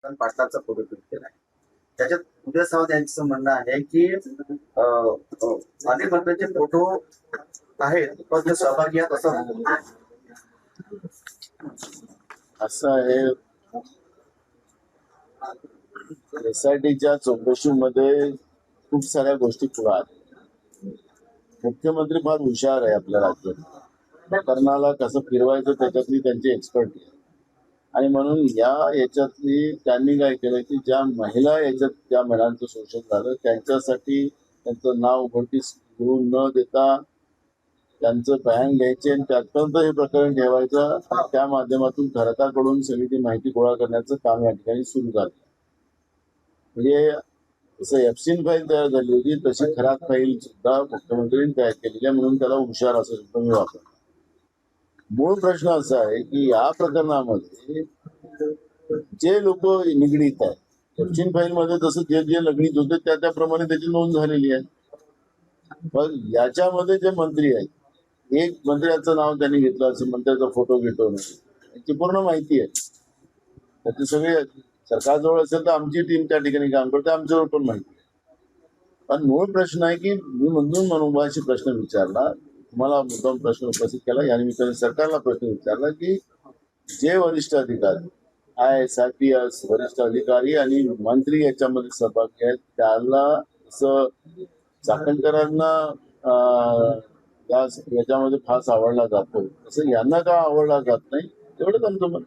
पाटलांचा photo tweet केलाय. त्याच्यात उदय सामंत यांचं म्हणणं आहे की अनेक मंत्र्यांचे फोटो आहेत पण ते सहभागी आहेत असं आहे. एसआयटीच्या चौकशीमध्ये खूप साऱ्या गोष्टी पुढे आल्या. मुख्यमंत्री फार हुशार आहे आपल्या राज्यात. प्रकरणाला कसं फिरवायचं त्याच्यातली त्यांची एक्सपर्ट आहे. आणि म्हणून याच्यातली त्यांनी काय केलं की ज्या महिला याच्यात ज्या महिलांचं शोषण झालं त्यांच्यासाठी त्यांचं नाव उघडकीस घेऊन न देता त्यांचं बयान घ्यायचे आणि त्यापर्यंत हे प्रकरण ठेवायचं. त्या माध्यमातून खरताकडून सगळी ती माहिती गोळा करण्याचं काम या ठिकाणी सुरू झालं. म्हणजे जसं एफसीन फाईल तयार झाली होती तशी खरात फाईल सुद्धा मुख्यमंत्र्यांनी तयार केलेली आहे, म्हणून त्याला हुशार असं शब्द मी वापरतो. मूळ प्रश्न असा आहे की या प्रकरणामध्ये जे लोक निगडीत आहेत, एफसीन फाईल मध्ये जसं जे जे निगडीत होते त्याप्रमाणे त्याची नोंद झालेली आहे. पण याच्यामध्ये जे मंत्री आहेत, एक मंत्र्याचं नाव त्यांनी घेतलं असं मंत्र्याचा फोटो घेतो याची पूर्ण माहिती आहे. त्याचे सगळे सरकारजवळ असेल तर आमची टीम त्या ठिकाणी काम करते, आमच्यावर पण माहिती आहे. पण मूळ प्रश्न आहे की मी म्हणून मनोभाशी प्रश्न विचारला, तुम्हाला मुद्दाम प्रश्न उपस्थित केला. याने मी सरकारला प्रश्न विचारला की जे वरिष्ठ अधिकारी IAS वरिष्ठ अधिकारी आणि मंत्री याच्यामध्ये सहभागी आहेत त्याला असं चाकणकरांना याच्यामध्ये फास आवडला जातो, असं यांना का आवडला जात नाही, एवढंच आमचं मत.